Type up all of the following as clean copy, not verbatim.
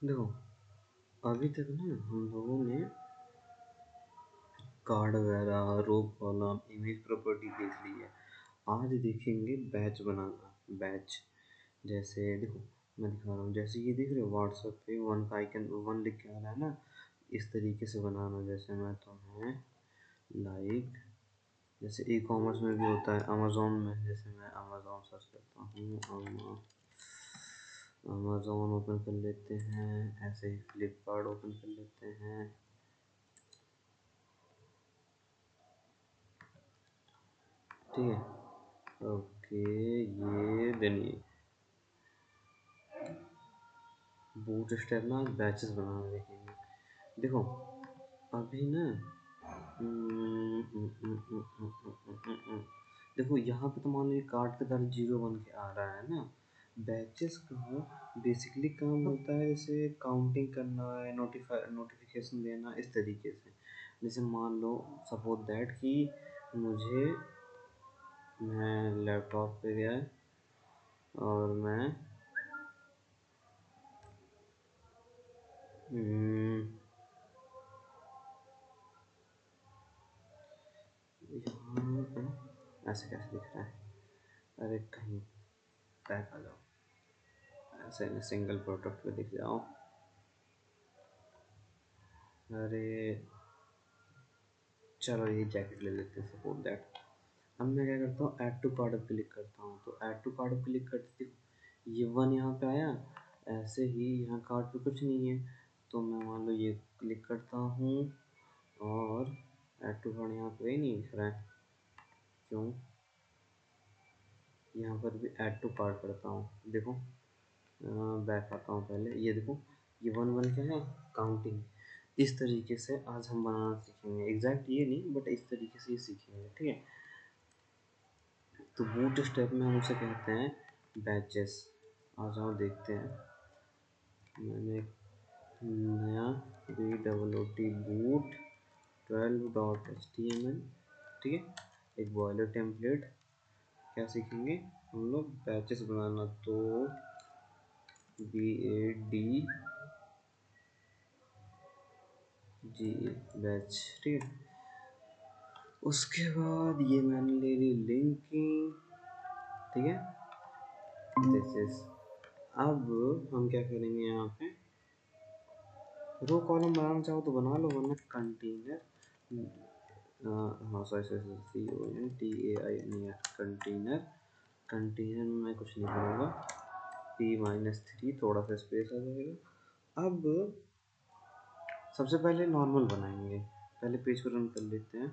देखो, अभी तक ना हम लोगों ने कार्ड वगैरह, रो कॉलम, इमेज प्रॉपर्टी देख ली है। आज देखेंगे बैच बनाना। बैच जैसे देखो, मैं दिखा रहा हूँ। जैसे ये देख रहे हो व्हाट्सएप पे वन का आइकन, वन लिख के आ रहा है ना, इस तरीके से बनाना। जैसे मैं तुम्हें लाइक, जैसे ई कॉमर्स में भी होता है, अमेज़ोन में, जैसे मैं अमेज़ोन सर्च करता हूँ, अमेज़ोन ओपन कर लेते हैं। ऐसे ही फ्लिपकार्ट ओपन कर लेते हैं। ठीक है, ओके। ये देनी बूट स्ट्रैप ना बैचेस बनाना देखेंगे। देखो अभी ना देखो यहाँ पे तो मान लो ये कार्ड के द्वारा 0 बन के आ रहा है ना। बैचेस का बेसिकली काम होता है जैसे काउंटिंग करना है, नोटिफिकेशन देना, इस तरीके से। जैसे मान लो सपोज दैट कि मुझे, मैं लैपटॉप पे गया और मैं यहाँ पे ऐसे कैसे दिख रहा है? अरे कहीं बैक आ जाओ, ऐसे मैं सिंगल प्रोडक्ट पे दिख जाओ। अरे चलो ये जैकेट ले लेते हैं सपोज दैट। अब मैं क्या करता हूँ, ऐड टू कार्ड पे क्लिक करता हूँ। तो ऐड टू कार्ड पे क्लिक करते ही ये वन यहाँ पे आया। ऐसे ही यहाँ कार्ड पे कुछ नहीं है, तो मैं मान लो ये क्लिक करता हूँ और ऐड टू कार्ड यहाँ पे ही नहीं दिख रहा है। क्यों? यहाँ पर भी ऐड टू कार्ड करता हूँ। देखो बैक आता हूँ पहले, ये देखो ये वन वन क्या है, काउंटिंग। इस तरीके से आज हम बनाना सीखेंगे। एग्जैक्ट ये नहीं, बट इस तरीके से ही सीखेंगे। ठीक है, तो बूट स्टेप में हम उसे कहते हैं बैचेस। आ जाओ देखते हैं। मैंने एक नया BOOT बूट 12.html, ठीक है, एक बॉयलर टेम्पलेट। क्या सीखेंगे हम लोग? बैचेस बनाना। तो BAD जी बैच, ठीक है। उसके बाद ये मैंने ले ली लिंकिंग, ठीक है, दिस इज। अब हम क्या करेंगे यहाँ पे, रो कॉलम बनाना चाहो तो बना लो, वरना कंटेनर, हाँ sorry sorry CONTAINER, container. Container में मैं कुछ नहीं करूँगा, P-3 थोड़ा सा स्पेस आ जाएगा। अब सबसे पहले नॉर्मल बनाएंगे। पहले पेज को रन कर लेते हैं।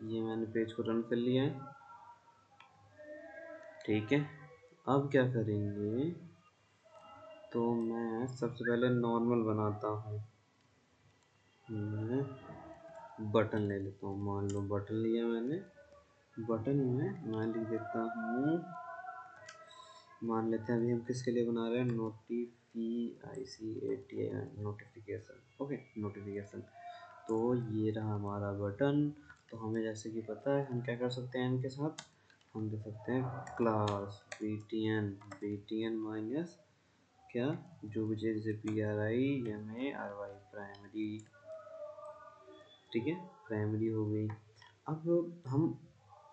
ये मैंने पेज को रन कर लिया है, ठीक है। अब क्या करेंगे, तो मैं सबसे पहले नॉर्मल बनाता हूँ। मैं बटन ले लेता हूँ, मान लो बटन लिया मैंने। बटन में मैं लिख देता हूँ, मान लेते हैं अभी हम किसके लिए बना रहे हैं, नोटिफिकेशन। Okay, notification. तो ये रहा हमारा बटन। तो हमें जैसे कि पता है हम क्या कर सकते हैं इनके साथ, हम दे सकते हैं क्लास btn माइनस क्या, जो भी चीज़ PRIMARY, प्राइमरी, ठीक है, प्राइमरी हो गई। अब हम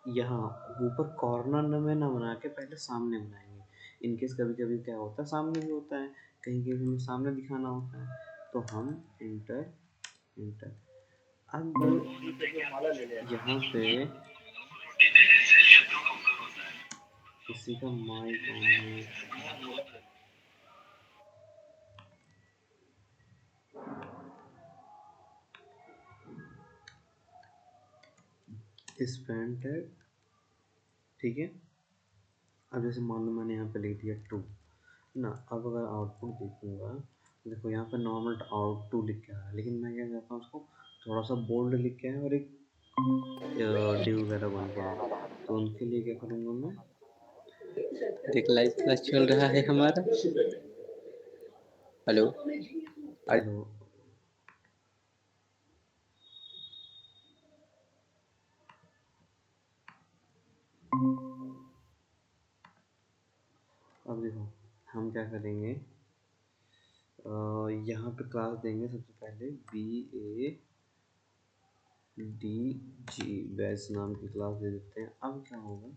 यहाँ ऊपर कॉर्नर में ना बना के पहले सामने बनाएंगे। इनकेस कभी कभी क्या होता है, सामने भी होता है, कहीं कहीं हमें सामने दिखाना होता है। तो हम इंटर इंटर। अब यहाँ पे किसी का माइक ऑन है, स्पेन टैग, ठीक है। अब जैसे मान लो मैंने यहाँ पे लिख दिया 2 ना। अब अगर आउटपुट देखूंगा, देखो यहाँ पे नॉर्मल आउट 2 लिख के आ रहा है, लेकिन मैं क्या करता हूँ उसको थोड़ा सा बोल्ड लिख के आया और एक डी वगैरह बन के आया। तो उनके लिए क्या करूँगा मैं, देख लाइव क्लास चल रहा है हमारा। हेलो। हेलो, अब देखो हम क्या करेंगे, यहाँ पे क्लास देंगे सबसे पहले BADG बैच नाम की क्लास दे देते हैं। अब क्या होगा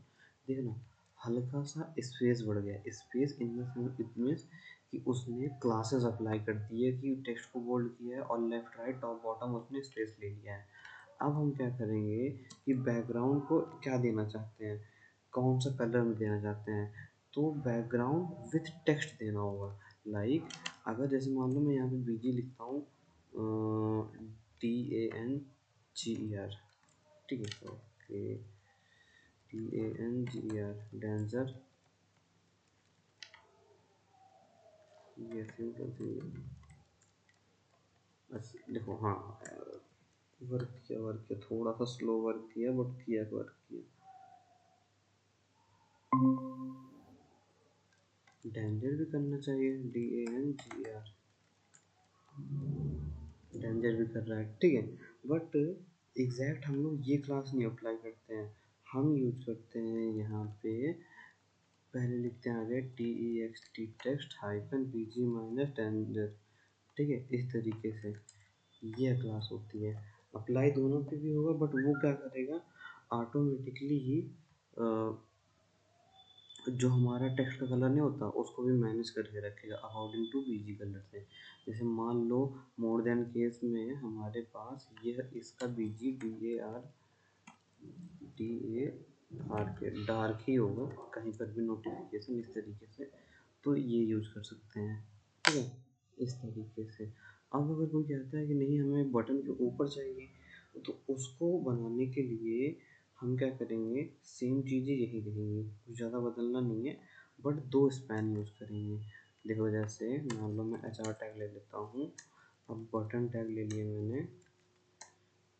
देखना, हल्का सा स्पेस बढ़ गया, space in the sense it means कि उसने क्लासेस अप्लाई कर दी है, कि टेक्स्ट को बोल्ड किया है और लेफ्ट राइट टॉप बॉटम उसने स्पेस ले लिया है। अब हम क्या करेंगे कि बैकग्राउंड को क्या देना चाहते हैं, कौन सा कलर में देना चाहते हैं, तो बैकग्राउंड विथ टेक्स्ट देना होगा। लाइक अगर जैसे मान लो मैं यहाँ पे BG लिखता हूँ, DANGER, ठीक है, ओके, DANGER डेंजर, ये सिंपल थिंग। अच्छा देखो, हाँ वर्क किया थोड़ा सा स्लो वर्क किया, बट किया वर्क किया। डेंजर भी करना चाहिए, DANGER, डेंजर भी कर रहा है, ठीक है, बट एग्जैक्ट हम लोग ये क्लास नहीं अप्लाई करते हैं, हम यूज करते हैं यहाँ पे, पहले लिखते हैं आगे TEXT text hyphen BG minus danger, ठीक है, इस तरीके से ये क्लास होती है। अप्लाई दोनों पे भी होगा, बट वो क्या करेगा ऑटोमेटिकली ही जो हमारा टेक्स्ट का कलर नहीं होता उसको भी मैनेज करके रखेगा अकॉर्डिंग टू BG कलर से। जैसे मान लो मोर देन केस में हमारे पास यह इसका BG DAR के डार्क ही होगा, कहीं पर भी नोटिफिकेशन इस तरीके से, तो ये यूज कर सकते हैं, ठीक है, इस तरीके से। अब अगर कोई कहता है कि नहीं हमें बटन के ऊपर चाहिए, तो उसको बनाने के लिए हम क्या करेंगे, सेम चीज़ें यही रहेंगी, कुछ ज़्यादा बदलना नहीं है, बट दो स्पैन यूज़ करेंगे। देखो जैसे मान लो मैं HR टैग ले लेता हूँ, अब बटन टैग ले लिया मैंने,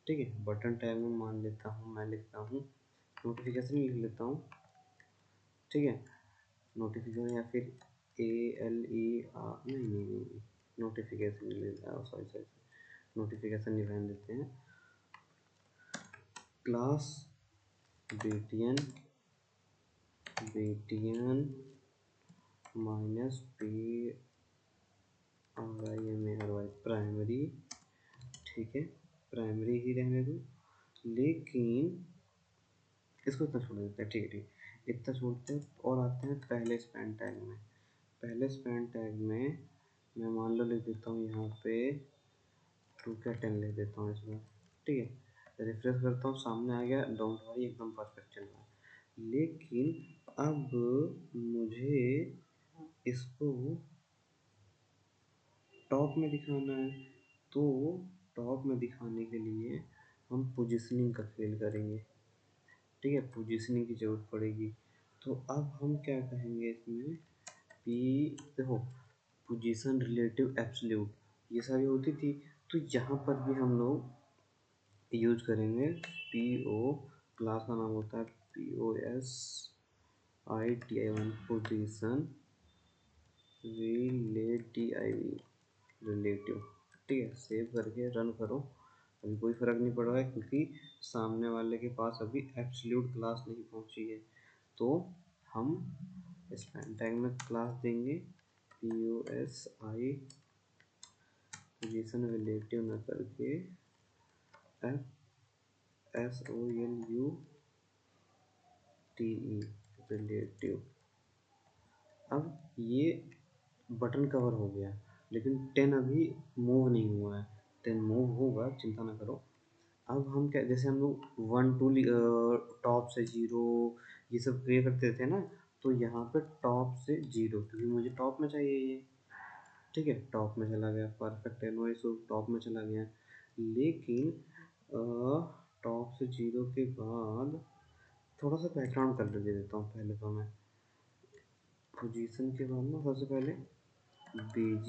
ठीक है, बटन टैग में मान लेता हूँ, मैं लिखता हूँ नोटिफिकेशन लिख लेता हूँ, ठीक है, नोटिफिकेशन, या फिर ALER, नहीं नोटिफिकेशन ले लेता हूँ, सॉरी नोटिफिकेशन नहीं रहने देते हैं, class BTN minus PRIMARY primary, ठीक है, प्राइमरी ही रहने दो, लेकिन इसको इतना छोड़ देते हैं, ठीक है ठीक है, इतना छोड़ते हैं और आते हैं पहले स्पैन टैग में। पहले स्पैन टैग में मैं मान लो लिख देता हूँ यहाँ पे 2 10 लिख देता हूँ इसमें, ठीक है, रिफ्रेश करता हूँ, सामने आ गया, डोंट वरी एकदम परफेक्ट चल रहा है। लेकिन अब मुझे इसको टॉप में दिखाना है, तो टॉप में दिखाने के लिए हम पोजिशनिंग का खेल करेंगे, ठीक है, पोजीशनिंग की ज़रूरत पड़ेगी। तो अब हम क्या कहेंगे इसमें, पी, देखो पोजीशन रिलेटिव एब्सोल्यूट ये सारी होती थी, तो यहाँ पर भी हम लोग यूज करेंगे PO, क्लास का नाम होता है POSITION पोजीशन रिलेटिव, ठीक है, सेव करके रन करो, अभी कोई फ़र्क नहीं पड़ रहा है क्योंकि सामने वाले के पास अभी एब्सोल्यूट क्लास नहीं पहुंची है। तो हम स्पैन टैग में क्लास देंगे POSI पोजीशन रिलेटिव न करके SOLUTE रिलेटिव। अब ये बटन कवर हो गया, लेकिन 10 अभी मूव नहीं हुआ है, 10 मूव होगा, चिंता ना करो। अब हम क्या, जैसे हम लोग 1 2 टॉप से 0 ये सब क्लियर करते थे ना, तो यहाँ पे टॉप से 0, क्योंकि मुझे टॉप में चाहिए ये, ठीक है, टॉप में चला गया, परफेक्ट है, नो इशू, टॉप में चला गया। लेकिन टॉप से 0 के बाद थोड़ा सा बैकग्राउंड कलर दे देता हूँ पहले, तो मैं पोजीशन के बाद ना सबसे पहले BG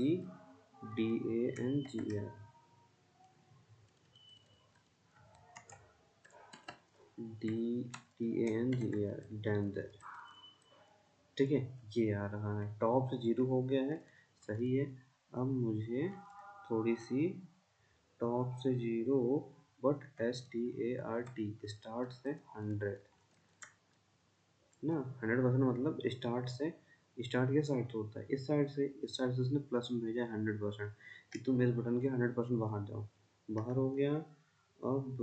DANGER डेंजर, ठीक है, ये आ रहा है, टॉप से 0 हो गया है, सही है। अब मुझे थोड़ी सी टॉप से 0 बट START स्टार्ट से 100 ना, 100% मतलब स्टार्ट से स्टार्ट किस साइड से होता है, इस साइड से, इस साइड से उसने प्लस में भेजा 100% कि तुम इस बटन के 100% बाहर जाओ, बाहर हो गया। अब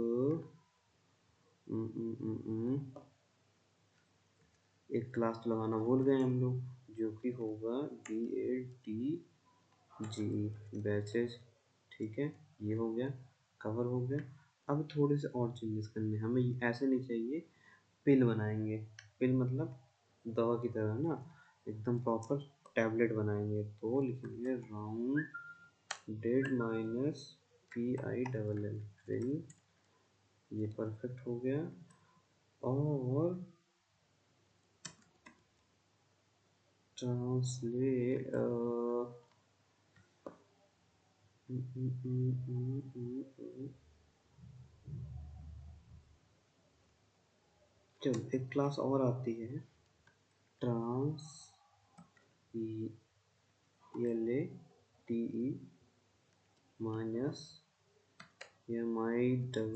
एक क्लास तो लगाना भूल गए हम लोग, जो कि होगा BATG बैचेज, ठीक है, ये हो गया, कवर हो गया। अब थोड़े से और चेंजेस करने हैं हमें, ऐसे नहीं चाहिए, पिल बनाएंगे, पिल मतलब दवा की तरह ना, एकदम प्रॉपर टैबलेट बनाएंगे। तो लिखेंगे राउंडेड माइनस PILL पिल, ये परफेक्ट हो गया। और ट्रांसलेट चलो एक क्लास और आती है, trans LATE minus MIDDLE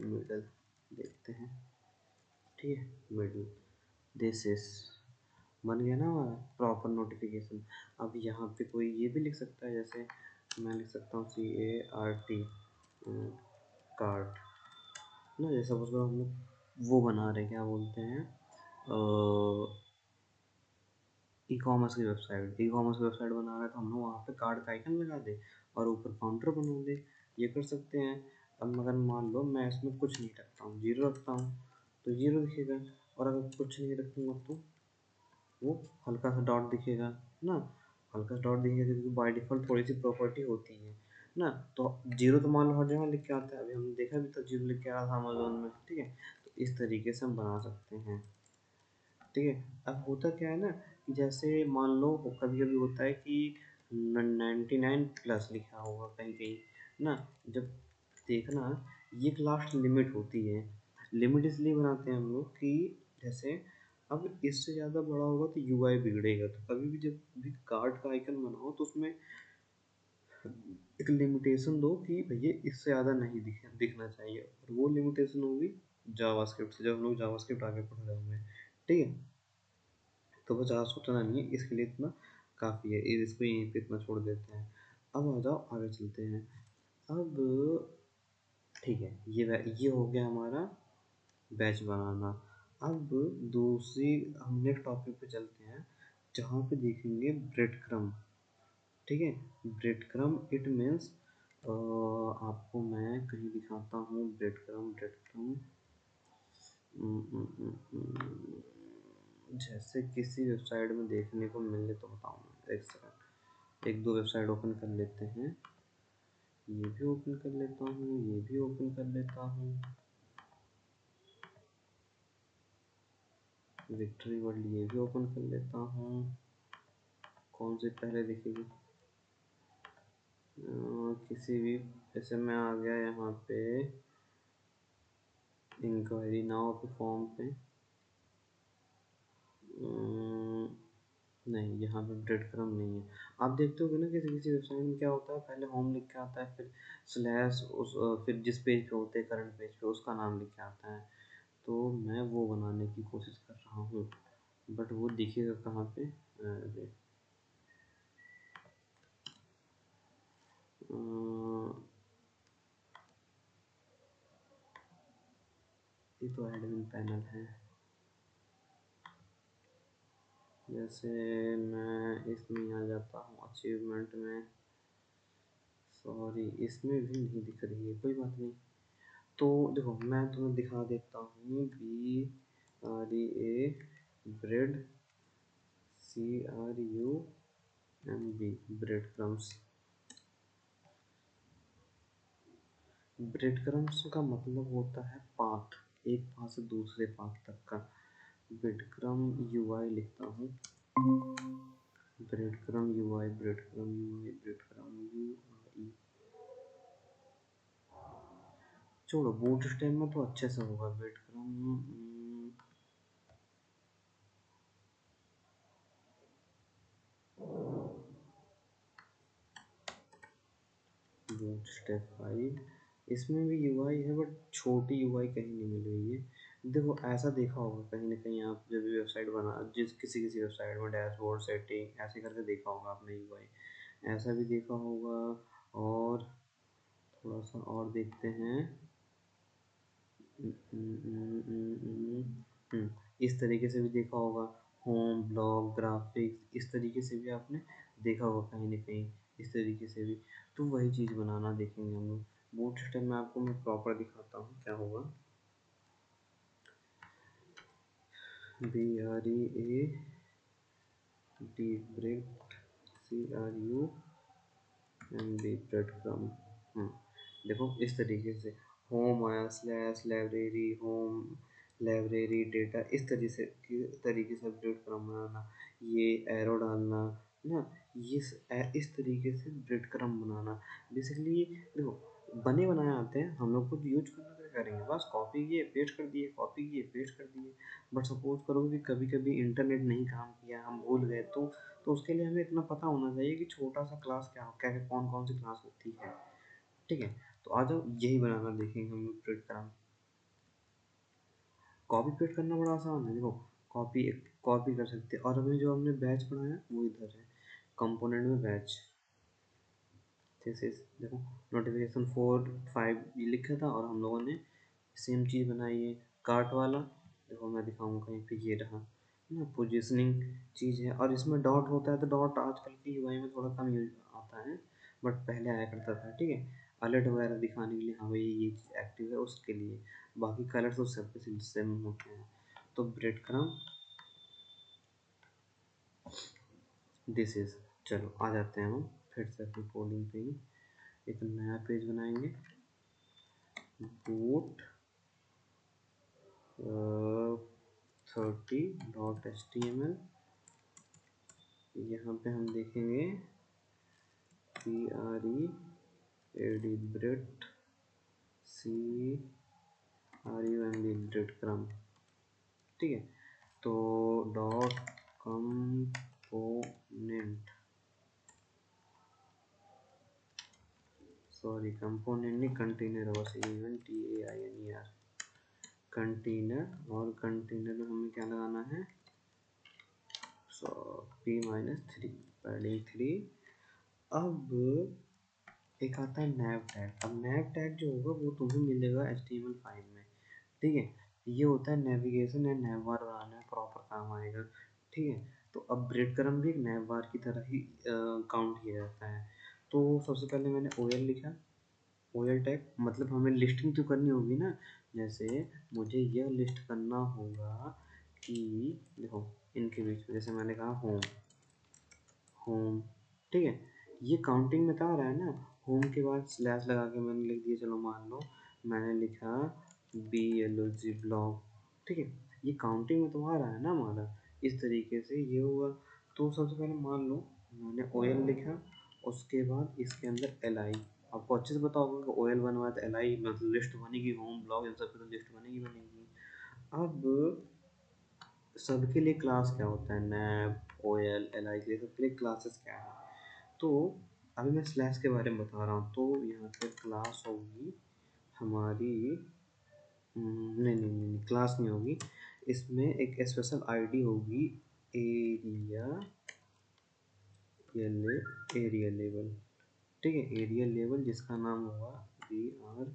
middle, देखते हैं, ठीक है, मिडल, दिस इज बन गया ना हमारा प्रॉपर नोटिफिकेशन। अब यहाँ पे कोई ये भी लिख सकता है, जैसे मैं लिख सकता हूँ CART कार्ट ना, जैसा उसको हम लोग वो बना रहे, क्या बोलते हैं, ई कॉमर्स की वेबसाइट, ई कॉमर्स की वेबसाइट बना रहा है, तो हम लोग वहाँ पे कार्ड का आइकन लगा दे और ऊपर काउंटर बना दे, ये कर सकते हैं। अब मगर मान लो मैं इसमें कुछ नहीं रखता हूँ, जीरो रखता हूँ तो जीरो दिखेगा, और अगर कुछ नहीं रखूँगा तो वो हल्का सा डॉट दिखेगा ना, हल्का सा डॉट दिखेगा, क्योंकि बाय डिफ़ॉल्ट थोड़ी सी प्रॉपर्टी होती है ना। तो जीरो तो मान लो हर जगह लिख के आता है, अभी हमने देखा भी तो जीरो लिख के आया था अमेज़न में, ठीक है। तो इस तरीके से हम बना सकते हैं, ठीक है। अब होता क्या है ना, कि जैसे मान लो कभी कभी होता है कि 99 प्लस लिखा होगा कहीं कहीं ना, जब देखना, ये एक लास्ट लिमिट होती है। लिमिट इसलिए बनाते हैं हम लोग कि जैसे अब इससे ज़्यादा बड़ा होगा तो UI बिगड़ेगा, तो कभी भी जब भी कार्ड का आइकन बनाओ तो उसमें एक लिमिटेशन दो कि भैया इससे ज़्यादा नहीं दिखना चाहिए, और वो लिमिटेशन होगी जावास्क्रिप्ट से, जब हम लोग जावास्क्रिप्ट आगे पढ़ रहे होंगे, ठीक है। तो वो ज़्यादा सोचना नहीं है, इसके लिए इतना काफ़ी है, इसको यहीं पे इतना छोड़ देते हैं। अब आ जाओ आगे चलते हैं। अब ठीक है, ये हो गया हमारा बैच बनाना। अब दूसरी हम नेक्स्ट टॉपिक पे चलते हैं, जहाँ पे देखेंगे ब्रेड क्रम, ठीक है। ब्रेड क्रम इट मीन्स, आपको मैं कहीं दिखाता हूँ ब्रेड क्रम, ब्रेड क्रम जैसे किसी वेबसाइट में देखने को मिले तो बताऊँ, एक सेकंड, एक दो वेबसाइट ओपन कर लेते हैं, ये भी ओपन कर लेता हूँ, ये भी ओपन कर लेता हूँ, विक्ट्री वर्ल्ड ये भी ओपन कर लेता हूँ। कौन सी पहले दिखेगी, किसी भी, जैसे मैं आ गया यहाँ पे इंक्वायरी नाउ पे, फॉर्म पे, नहीं यहाँ पे ब्रेड क्रम नहीं है। आप देखते होगे ना किसी किसी वेबसाइट में क्या होता है, पहले होम लिख के आता है, फिर स्लैश उस फिर जिस पेज पे होते हैं करंट पेज पे उसका नाम लिख के आता है। तो मैं वो बनाने की कोशिश कर रहा हूँ, बट वो दिखेगा कहाँ पे, अरे ये तो एडमिन पैनल है, जैसे मैं इसमें आ जाता हूँ अचीवमेंट में, सॉरी इसमें भी नहीं दिख रही है, कोई बात नहीं। तो देखो मैं तुम्हें दिखा देता हूँ, BREA bread, CRUMB bread crumbs. Bread crumbs का मतलब होता है पाथ, एक पाथ से दूसरे पाथ तक का। ब्रेड क्रम UI लिखता हूँ, bread crumb UI, bread crumb UI, bread crumb UI, छोड़ो बूट स्टैम्प में तो अच्छे से होगा ब्रेड क्रम, बूट स्टेप 5, इसमें भी UI है बट छोटी UI कहीं नहीं मिल रही है, देखो ऐसा देखा होगा कहीं ना कहीं, आप जब भी वेबसाइट बना, जिस किसी किसी वेबसाइट में डैशबोर्ड सेटिंग ऐसे करके देखा होगा आपने यूआई, ऐसा भी देखा होगा। और थोड़ा सा और देखते हैं। इस तरीके से भी देखा होगा, होम ब्लॉग ग्राफिक्स, इस तरीके से भी आपने देखा होगा कहीं ना कहीं, इस तरीके से भी। तो वही चीज़ बनाना देखेंगे हम लोग। बूट स्ट्रैप में आपको मैं प्रॉपर दिखाता हूँ क्या होगा। BREAD bread, CRUMB bread crumb. देखो इस तरीके से होम आया, slash library, home library data, इस तरीके से ब्रेड क्रम बनाना, ये एरो डालना है ना, इस तरीके से ब्रेड क्रम बनाना। बेसिकली देखो बने बनाए आते हैं, हम लोग को यूज करना क्या करेंगे, बस कॉपी किए पेस्ट कर दिए, कॉपी किए पेस्ट कर दिए। बट सपोज करो कि कभी कभी इंटरनेट नहीं काम किया, हम भूल गए, तो उसके लिए हमें इतना पता होना चाहिए कि छोटा सा क्लास क्या क्या कौन कौन सी क्लास होती है। ठीक है, तो आ जाओ यही बनाना देखेंगे हम लोग प्रिंट करा। कॉपी पेस्ट करना बड़ा आसान है, देखो कॉपी कॉपी कर सकते हैं, और हमें जो हमने बैच बनाया वो इधर है कंपोनेंट में बैच। दिस इज देखो नोटिफिकेशन 4 5 ये लिखा था, और हम लोगों ने सेम चीज़ बनाई है कार्ट वाला। देखो मैं दिखाऊंगा कहीं पे, ये रहा ना पोजीशनिंग चीज़ है, और इसमें डॉट होता है, तो डॉट आजकल की यूआई में थोड़ा कम यूज आता है, बट पहले आया करता था। ठीक है, अलर्ट वगैरह दिखाने के लिए, हाँ भाई ये चीज़ एक्टिव है उसके लिए, बाकी कलर तो सब सेम होते हैं। तो ब्रेड क्रम दिस इज, चलो आ जाते हैं हम फिर से अपनी कोडिंग पे ही। एक नया पेज बनाएंगे, बूट 30.html। यहाँ पे हम देखेंगे BREAD bread, CRUMB bread crumb. ठीक है, तो डॉट कंपोनेंट, सॉरी कंपोनेंट नहीं कंटेनर, बस CONTAINER कंटेनर। और कंटेनर में हमें क्या लगाना है, सो P-3 पैडिंग 3। अब एक आता है नैव टैग। अब नैव टैग जो होगा वो तुम्हें मिलेगा HTML5 में। ठीक है, ये होता है नेविगेशन एंड नैव बार बनाने में प्रॉपर काम आएगा। ठीक है, तो अब ब्रेड क्रम भी एक नैव बार की तरह ही काउंट किया जाता है। तो सबसे पहले मैंने OL लिखा, OL टैग मतलब हमें लिस्टिंग तो करनी होगी ना, जैसे मुझे यह लिस्ट करना होगा कि देखो इनके बीच में, जैसे मैंने कहा होम, होम। ठीक है, ये काउंटिंग में तो आ रहा है ना, होम के बाद स्लैश लगा के मैंने लिख दिया, चलो मान लो मैंने लिखा BLOG ब्लॉग। ठीक है, ये काउंटिंग में तो आ रहा है ना हमारा, इस तरीके से ये हुआ। तो सबसे पहले मान लो मैंने OL लिखा, उसके बाद इसके अंदर LI, आपको अच्छे से पता होगा कि OL बनवाया तो LI मतलब लिस्ट बनेगी, होम ब्लॉग इन सब पे तो लिस्ट बनेगी बनेगी। अब सबके लिए क्लास क्या होता है, नैब OL LI के लिए सबके लिए क्लासेस क्या है। तो अभी मैं स्लैश के बारे में बता रहा हूँ, तो यहाँ पे क्लास होगी हमारी, नहीं नहीं नहीं क्लास नहीं होगी, इसमें एक स्पेशल आईडी होगी, एरिया एरिया लेवल। ठीक है, एरिया लेवल जिसका नाम होगा BR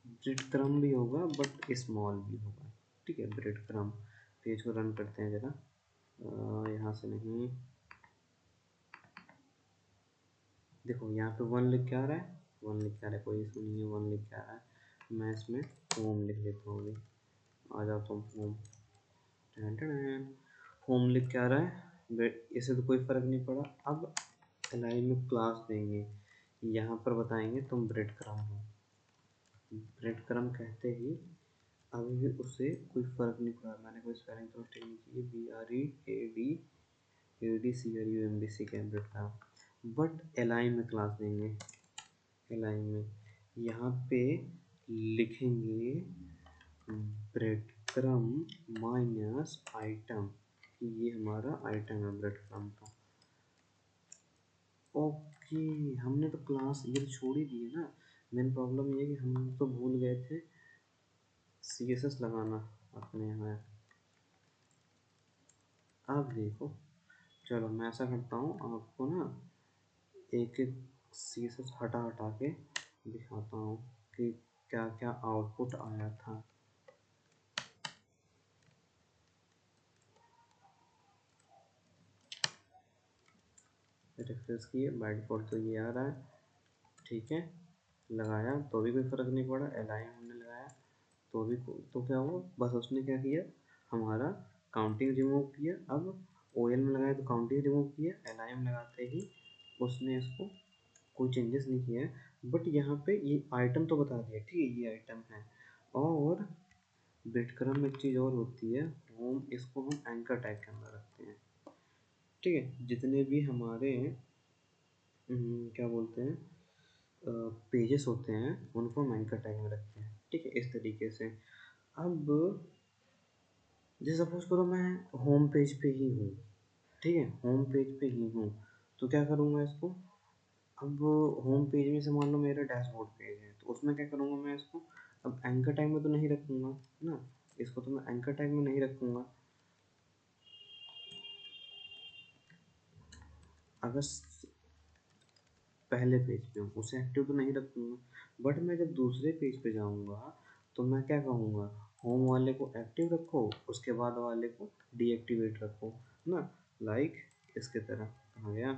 ब्रेड क्रम भी होगा बट स्मॉल भी होगा। ठीक है, ब्रेड क्रम। पेज को रन करते हैं जरा, यहाँ से नहीं, देखो यहाँ पे 1 लिख के आ रहा है, 1 लिख के आ रहा है, कोई इशू नहीं है, 1 लिख के आ रहा है। मैं इसमें होम लिख देता हूँ अभी, आ जाओ तुम होम, होम लिख के आ रहा है, इससे तो कोई फ़र्क नहीं पड़ा। अब LI में क्लास देंगे, यहाँ पर बताएंगे तुम ब्रेड क्रम हो, ब्रेड क्रम कहते ही अभी भी उससे कोई फ़र्क नहीं पड़ा, मैंने कोई स्पेलिंग तो मिस्टेक नहीं की, BREAD के ब्रेड क्रम। बट LI में क्लास देंगे, LI में यहाँ पे लिखेंगे ब्रेड क्रम माइनस आइटम, कि ये हमारा आइटम है ब्रेड क्रम का। ओके, हमने तो क्लास ये तो छोड़ ही दिए ना। मेन प्रॉब्लम ये है कि हम तो भूल गए थे CSS लगाना अपने यहाँ है। अब देखो, चलो मैं ऐसा करता हूँ, आपको ना एक एक CSS हटा हटा के दिखाता हूँ कि क्या क्या आउटपुट आया था। रिफ्रेश किए, बाय डिफॉल्ट तो ये आ रहा है, ठीक है। लगाया तो भी कोई फ़र्क नहीं पड़ा, LI हमने लगाया तो भी तो क्या हुआ, बस उसने क्या किया, हमारा काउंटिंग रिमूव किया। अब OL में लगाया तो काउंटिंग रिमूव किया, LI में लगाते ही उसने इसको कोई चेंजेस नहीं किया है। बट यहाँ पे ये आइटम तो बता दिया, ठीक है, ये आइटम है। और ब्रेडक्रम्ब में एक चीज़ और होती है, होम इसको हम एंकर टैग के अंदर रखते हैं, ठीक है। जितने भी हमारे क्या बोलते हैं पेजेस होते हैं उनको हम एंकर टैग में रखते हैं, ठीक है, इस तरीके से। अब जैसे सपोज करो मैं होम पेज पे ही हूँ, ठीक है, होम पेज पे ही हूँ, तो क्या करूँगा इसको, अब होम पेज में से मान लो मेरा डैशबोर्ड पेज है, तो उसमें क्या करूँगा मैं इसको, अब एंकर टैग में तो नहीं रखूँगा ना, इसको तो मैं एंकर टैग में नहीं रखूँगा। अगर पहले पेज पे हूँ उसे एक्टिव तो नहीं रखूँगा, बट मैं जब दूसरे पेज पे जाऊँगा तो मैं क्या कहूँगा, होम वाले को एक्टिव रखो, उसके बाद वाले को डीएक्टिवेट रखो ना, लाइक इसके तरह आ गया।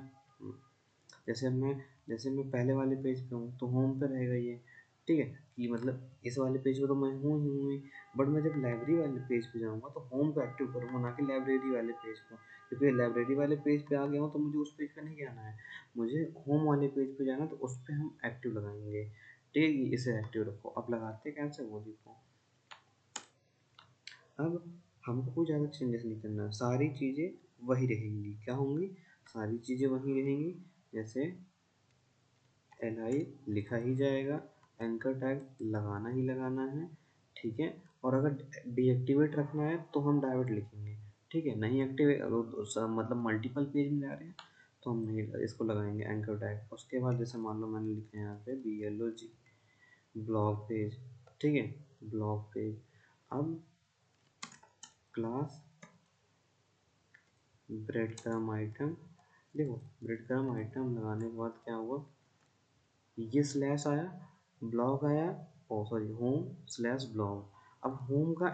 जैसे मैं पहले वाले पेज पे हूँ तो होम पे रहेगा ये, ठीक है, कि मतलब इस वाले पेज पे तो मैं हूँ ही हूँ ही, बट मैं जब लाइब्रेरी वाले पेज पे जाऊँगा तो होम को एक्टिव करूँगा, ना कि लाइब्रेरी वाले पेज को, क्योंकि लाइब्रेरी वाले पेज पे आ गया हूँ तो मुझे उस पेज पे नहीं जाना है, मुझे होम वाले पेज पे जाना, तो उस पर हम एक्टिव लगाएंगे, ठीक है, इसे एक्टिव रखो। अब लगाते कैसे वो देखो। अब हमको कोई ज़्यादा चेंजेस नहीं करना, सारी चीज़ें वही रहेंगी, क्या होंगी, सारी चीज़ें वही रहेंगी। जैसे LI लिखा ही जाएगा, एंकर टैग लगाना ही लगाना है, ठीक है। और अगर डीएक्टिवेट रखना है तो हम डायरेक्ट लिखेंगे, ठीक है, नहीं एक्टिवेट मतलब मल्टीपल पेज में जा रहे हैं तो हम नहीं इसको लगाएंगे एंकर टैग। उसके बाद जैसे मान लो मैंने लिखा है यहाँ पे BLOG ब्लॉग पेज, ठीक है, ब्लॉग पेज। अब क्लास ब्रेड क्रम आइटम, देखो ब्रेड क्रम आइटम लगाने के बाद क्या हुआ, ये स्लैश आया, ब्लॉग आया, ओ सॉरी होम स्लैश ब्लॉग। अब होम का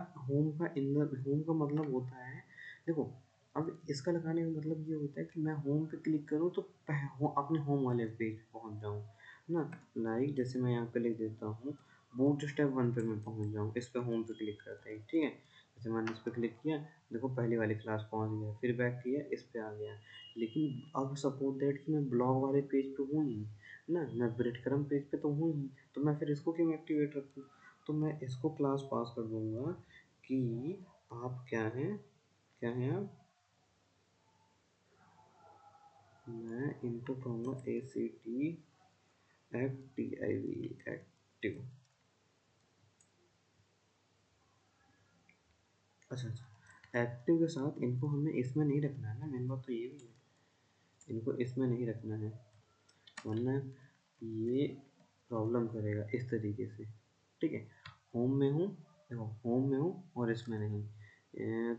इनर होम का मतलब होता है, देखो अब इसका लगाने का मतलब ये होता है कि मैं होम पे क्लिक करूँ तो अपने होम वाले पेज पे पहुँच जाऊँ ना, लाइक जैसे मैं यहाँ पे लिख देता हूँ बूट स्टेप 1 पे मैं पहुँच जाऊँ, इस पे होम पे क्लिक करते ही, ठीक है, जैसे मैंने इस पर क्लिक किया, देखो पहली वाली क्लास पहुँच गया, फिर बैक किया इस पे आ गया। लेकिन अब सपोज दैट कि मैं ब्लॉग वाले पेज पे हूँ ही ना, मैं ब्रेडक्रम्ब पेज पे तो हूँ ही, तो मैं फिर इसको क्यों एक्टिवेट रखूँ, तो मैं इसको क्लास पास कर दूंगा कि आप क्या हैं, क्या हैं आप, मैं इनको कहूँगा ACT एक्टिव। अच्छा, एक्टिव के साथ इनको हमें इसमें नहीं रखना है ना, मेन बात तो ये भी है, इनको इसमें नहीं रखना है, वरना ये प्रॉब्लम करेगा इस तरीके से, ठीक है। होम में हूँ, देखो होम में हूँ और इसमें नहीं,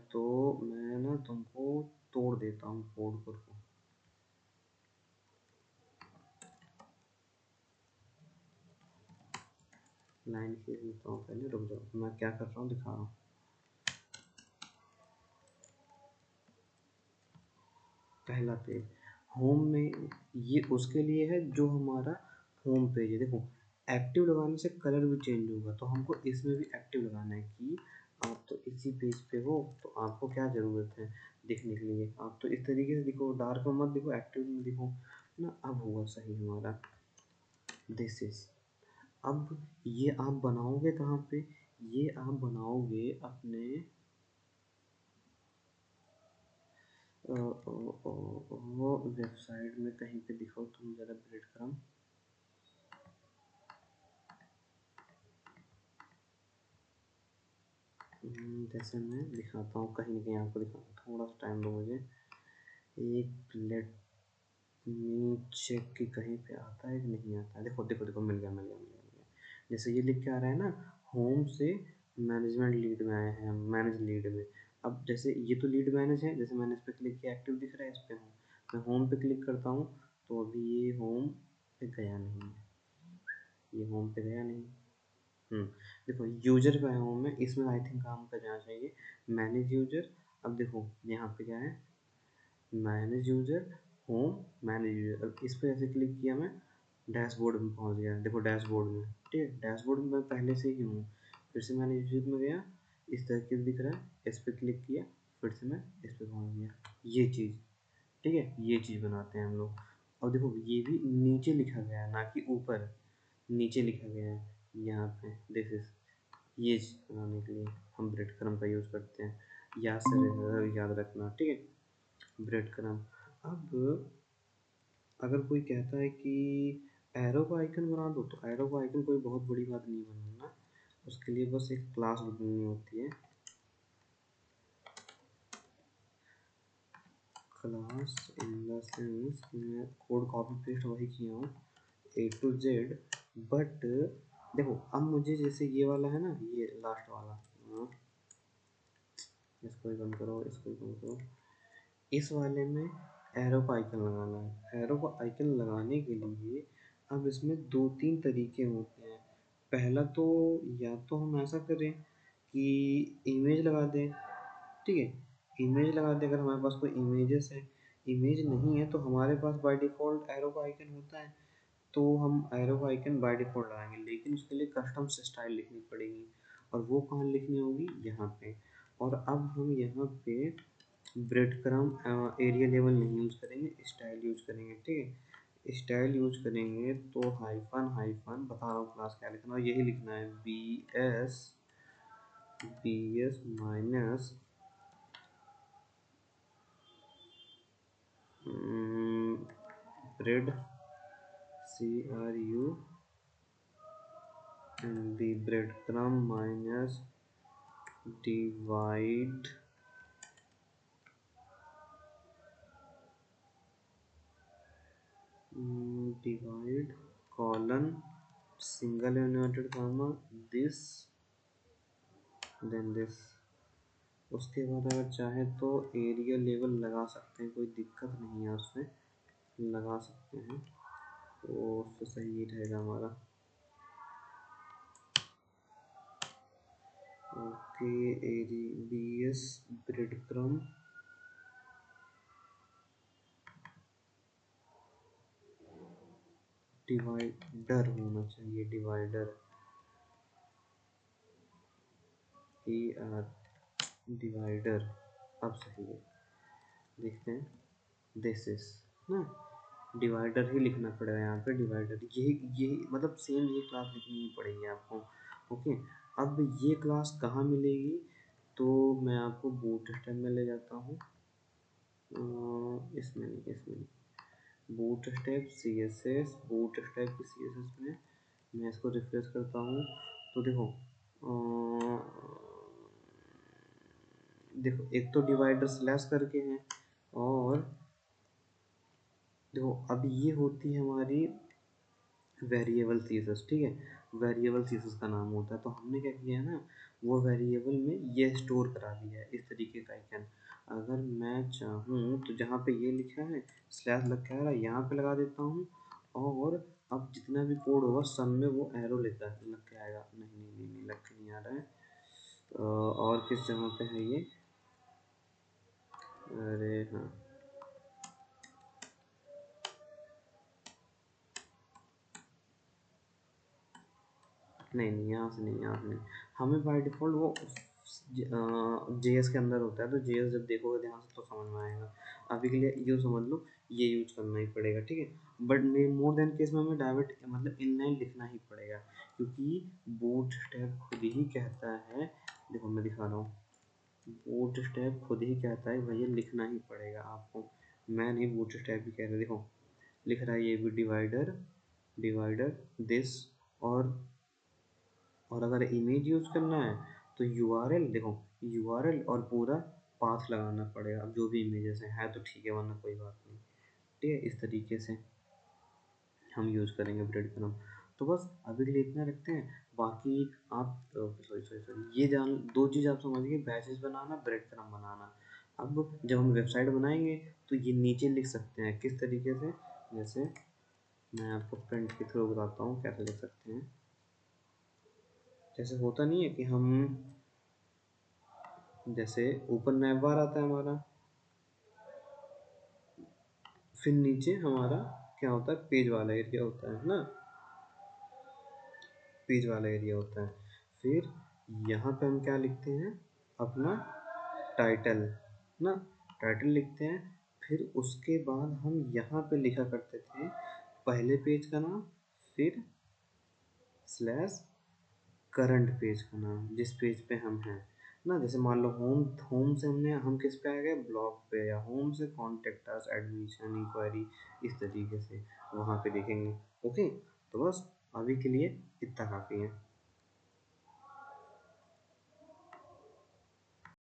तो मैं ना तुमको तोड़ देता हूँ कोड को, लाइन खींच लेता हूँ, पहले रुक जाओ, मैं क्या कर रहा हूँ दिखा रहा हूँ। पहला पेज होम में, ये उसके लिए है जो हमारा होम पेज है, देखो एक्टिव लगाने से कलर भी चेंज होगा, तो हमको इसमें भी एक्टिव लगाना है कि आप तो इसी पेज पे हो, तो आपको क्या ज़रूरत है दिखने के लिए, आप तो इस तरीके से दिखो, डार्क में मत दिखो, एक्टिव में दिखो ना। अब हुआ सही हमारा, दिस इज। अब ये आप बनाओगे कहाँ पे, ये आप बनाओगे अपने वो वेबसाइट में कहीं पे दिखाओ तुम ज़रा ब्रेड क्रम, जैसे मैं दिखाता हूँ कहीं ना कहीं आपको दिखाता हूँ, थोड़ा सा टाइम दो मुझे, एक लेट मी चेक कि कहीं पे आता है कि नहीं आता है। देखो देखो देखो, मिल गया मिल गया मिल गया मिल गया। जैसे ये लिख के आ रहा है ना, होम से मैनेजमेंट लीड में आए हैं हम, मैनेज लीड में। अब जैसे ये तो लीड मैनेज है, जैसे मैंने इस पर क्लिक किया एक्टिव दिख रहा है, इस पर हूँ, मैं होम पे क्लिक करता हूँ तो अभी ये होम पे गया नहीं है, ये होम पे गया नहीं। देखो यूजर पे आया हूँ मैं, इसमें आई थिंक काम कर जाना चाहिए मैनेज यूजर। अब देखो यहाँ पे क्या है, manage user, home, manage user. अब इस पर ऐसे क्लिक किया मैं, डैशबोर्ड में पहुँच गया। देखो डैशबोर्ड में, ठीक है, डैशबोर्ड में मैं पहले से ही हूँ। फिर से मैंने यूजर में गया, इस तरह के दिख रहा है, इस पर क्लिक किया, फिर से मैं इस पर पहुँच गया, ये चीज़, ठीक है, ये चीज़ बनाते हैं हम लोग। और देखो ये भी नीचे लिखा गया है, ना कि ऊपर, नीचे लिखा गया है यहाँ पे, दिस इज, ये चीज़ बनाने के लिए हम ब्रेड क्रम का यूज़ करते हैं, याद रखना, ठीक है, ब्रेड क्रम। अब अगर कोई कहता है कि एरो का आइकन बना दो, तो एरो का आइकन कोई बहुत बड़ी बात नहीं बनाना, उसके लिए बस एक क्लास बनानी होती है, क्लास इन द सेंस, मैं कोड कॉपी पेस्ट वही किया हूँ A to Z, बट देखो अब मुझे जैसे ये वाला है ना, ये लास्ट वाला, हाँ, इसको ही बंद करो, इसको ही बंद करो, इस वाले में एरो का आइकन लगाना है। एरो का आइकन लगाने के लिए अब इसमें दो तीन तरीके होते हैं। पहला तो, या तो हम ऐसा करें कि इमेज लगा दें, ठीक है, इमेज लगा दें अगर हमारे पास कोई इमेजेस है। इमेज नहीं है तो हमारे पास बाय डिफ़ॉल्ट एरो का आइकन होता है, तो हम एरो का आइकन बाय डिफ़ॉल्ट लगाएंगे, लेकिन उसके लिए कस्टम से स्टाइल लिखनी पड़ेगी, और वो कहाँ लिखनी होगी, यहाँ पे। और अब हम यहाँ पे ब्रेड क्रम एरिया लेवल नहीं यूज़ करेंगे, स्टाइल यूज़ करेंगे, ठीक है, स्टाइल यूज़ करेंगे तो हाइफन हाइफन बता रहा हूँ क्लास क्या लिखना है, और यही लिखना है B S minus bread CRU and the breadcrumb minus divide divide colon single inverted comma this then this। उसके बाद अगर चाहे तो एरिया लेवल लगा सकते हैं, कोई दिक्कत नहीं है उससे, लगा सकते हैं, तो उससे सही ही रहेगा हमारा। ओके, एरी BS ब्रेड क्रम डिवाइडर होना चाहिए, डिवाइडर, डिवाइडर, अब सही है, देखते हैं, दिस इज ना, डिवाइडर ही लिखना पड़ेगा यहाँ पे, डिवाइडर, यही मतलब सेम ये क्लास लिखनी ही पड़ेगी आपको। ओके, अब ये क्लास कहाँ मिलेगी, तो मैं आपको बूटस्ट्रैप में ले जाता हूँ, इसमें नहीं, इसमें नहीं, बूटस्ट्रैप CSS, बूटस्ट्रैप की CSS में मैं इसको रिफ्रेश करता हूँ, तो देखो देखो एक तो डिवाइडर स्लैश करके हैं, और देखो अब ये होती है हमारी वेरिएबल सीसस, ठीक है, वेरिएबल सीसस का नाम होता है, तो हमने क्या किया है ना, वो वेरिएबल में ये स्टोर करा दिया है, इस तरीके का आइकन। अगर मैं चाहूँ तो जहाँ पे ये लिखा है स्लैश लग के आ रहा है, यहाँ पे लगा देता हूँ, और अब जितना भी कोड होगा सब में वो एरो लेता है, लग के आएगा, नहीं नहीं नहीं, नहीं लग के नहीं आ रहा है, और किस जगह पे है ये, अरे हाँ, नहीं नहीं, यहाँ से नहीं, यहाँ से नहीं, हमें बाय डिफ़ॉल्ट वो JS के अंदर होता है, तो JS जब देखोगे ध्यान से तो समझ में आएगा। अभी के लिए यूँ समझ लो, ये यूज करना ही पड़ेगा, ठीक है, but may more than case में हमें डायरेक्ट मतलब इनलाइन लिखना ही पड़ेगा, क्योंकि बूटस्ट्रैप खुद ही कहता है, देखो मैं दिखा रहा हूँ, बूटस्ट्रैप खुद ही कहता है भैया लिखना ही पड़ेगा आपको, मैं नहीं, बूटस्ट्रैप भी कह रहा है, देखो लिख रहा है ये भी डिवाइडर, डिवाइडर दिस, और अगर इमेज यूज़ करना है तो URL, देखो URL और पूरा पाथ लगाना पड़ेगा, अब जो भी इमेजेस हैं है तो ठीक है, वरना कोई बात नहीं, ठीक है, इस तरीके से हम यूज़ करेंगे ब्रेड क्रम्ब। तो बस अभी के लिए इतना रखते हैं, बाकी आप सॉरी ये जान दो चीज़ आप समझ गए, बैचेस बनाना, ब्रेड क्रम्ब बनाना। अब जब हम वेबसाइट बनाएंगे तो ये नीचे लिख सकते हैं किस तरीके से, जैसे मैं आपको प्रिंट के थ्रू बताता हूँ कैसे लिख सकते हैं। जैसे होता नहीं है कि हम जैसे ऊपर नैव बार आता है हमारा, फिर नीचे हमारा क्या होता है, पेज वाला एरिया होता है ना, पेज वाला एरिया होता है। फिर यहाँ पे हम क्या लिखते हैं, अपना टाइटल ना, टाइटल लिखते हैं। फिर उसके बाद हम यहाँ पे लिखा करते थे पहले पेज का नाम, फिर स्लैश करंट पेज का नाम, जिस पेज पे हम हैं ना। जैसे मान लो होम, होम से हम किस पे आ गए, ब्लॉग पे, या होम से कॉन्टेक्ट अस, एडमिशन, इंक्वायरी, इस तरीके से वहाँ पे देखेंगे। ओके, तो बस अभी के लिए इतना काफ़ी है।